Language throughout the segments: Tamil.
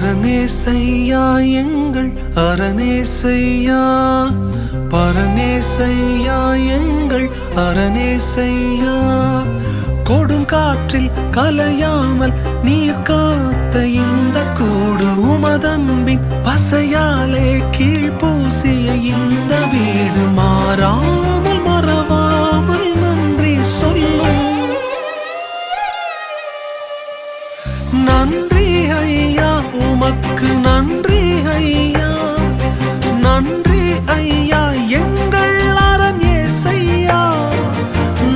பரநேசையா எங்கள் அரநேசையா, பரநேசையா எங்கள் அரநேசையா. கொடுங்காற்றில் கலையாமல் நீர் காத்த இந்த கூடு, உமதன்பின் பசையாலே கீழ் பூசிய இந்த வீடு, மாறாமல் மறவாமல் நன்றி சொல்லும். நன்றி ஐயா, உமக்கு நன்றி ஐயா, நன்றி ஐயா எங்கள் அரநேசையா.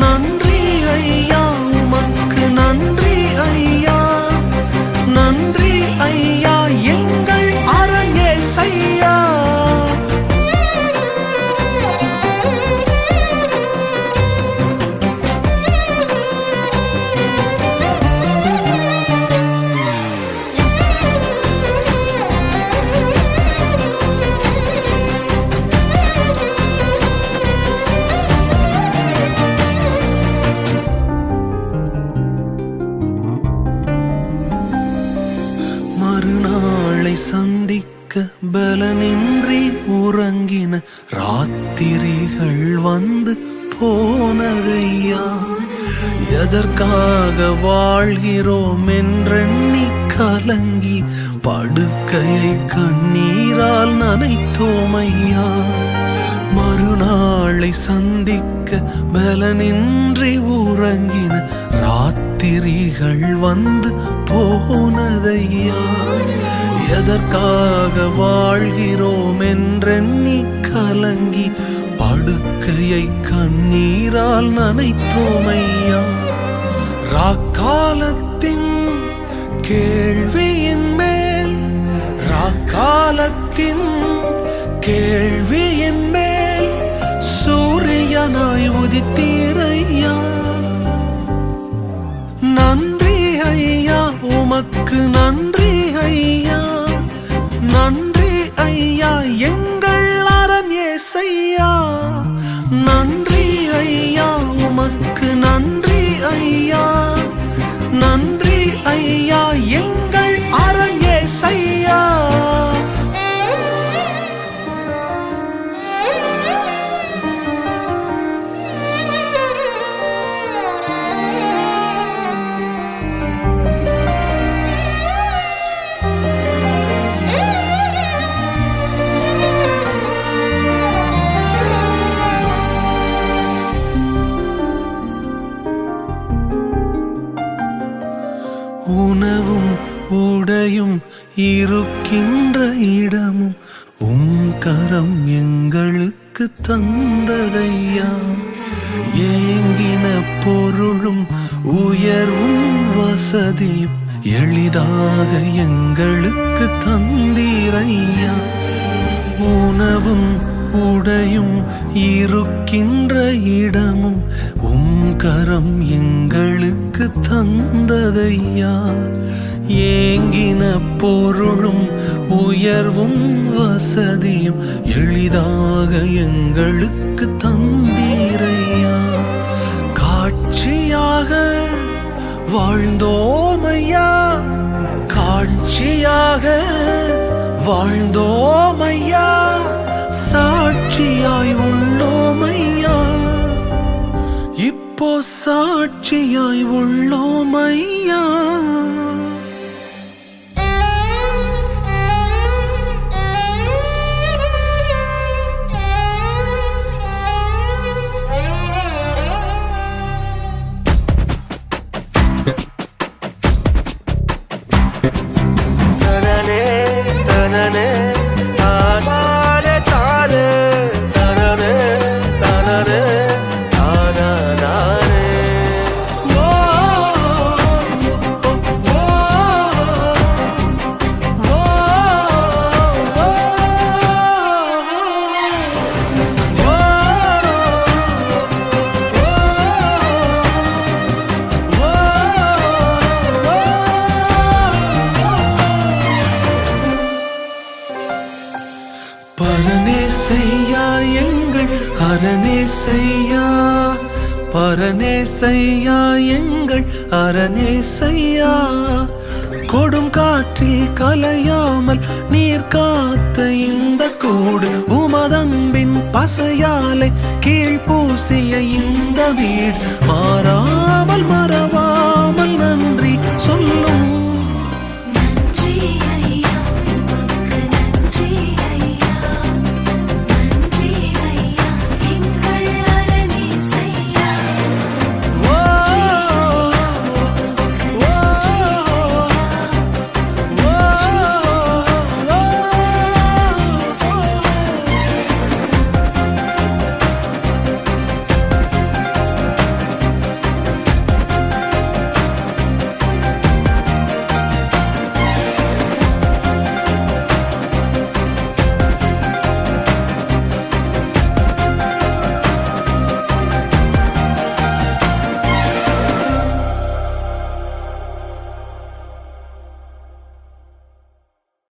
நன்றி ஐயா, உமக்கு நன்றி ஐயா, நன்றி ஐயா எங்கள் அரநேசையா. மறுநாளை சந்திக்க பலனின்றி உறங்கின ராத்திரிகள் வந்து போனதையா. எதற்காக வாழ்கிறோம் என்றெண்ணி கலங்கி படுக்கையை கண்ணீரால் நனைத்தோமையா. மறுநாளை சந்திக்க பலனின்றி உறங்கின ராத்திரிகள் வந்து போனதையா. எதற்காக வாழ்கிறோம் என்றெண்ணி கலங்கி படுக்கையை கண்ணீரால் நனைத்தோமையா. ராக்காலத்தின் கேள்வியின் மேல், ராக்காலத்தின் கேள்வியின் மேல் சூரியனாய் உதித்தீரையா. நன்றி ஐயா, உமக்கு நன்றி ஐயா, நன்றி ஐயா எங்கள் அரநேசையா. நன்றி ஐயா, உமக்கு நன்றி ஐயா, நன்றி ஐயா எங்கள் அரநேசையா. உணவும் உடையும் இருக்கின்ற இடமும் உம் கரம் எங்களுக்கு தந்ததையா. ஏங்கின பொருளும் உயர்வும் வசதியும் எளிதாக எங்களுக்கு தந்தீரையா. உணவும் உடையும் இருக்கின்ற இடமும் உம் கரம் எங்களுக்கு தந்ததையா. ஏங்கின பொருளும் உயர்வும் வசதியும் எளிதாக எங்களுக்கு தந்தீரையா. காட்சியாக வாழ்ந்தோமையா, காட்சியாக வாழ்ந்தோமையா, சாட்சியாய் உள்ளோமையா. இப்போ சாட்சியாய் உள்ளோமையா. பரநேசையா எங்கள் அரநேசையா, பரநேசையா எங்கள் அரநேசையா. கொடும் காற்றில் கலையாமல் நீர் காத்த இந்த கூடு உமதன்பின் பசையாலை கீழ் பூசிய இந்த வீடு மாறாமல் மறவ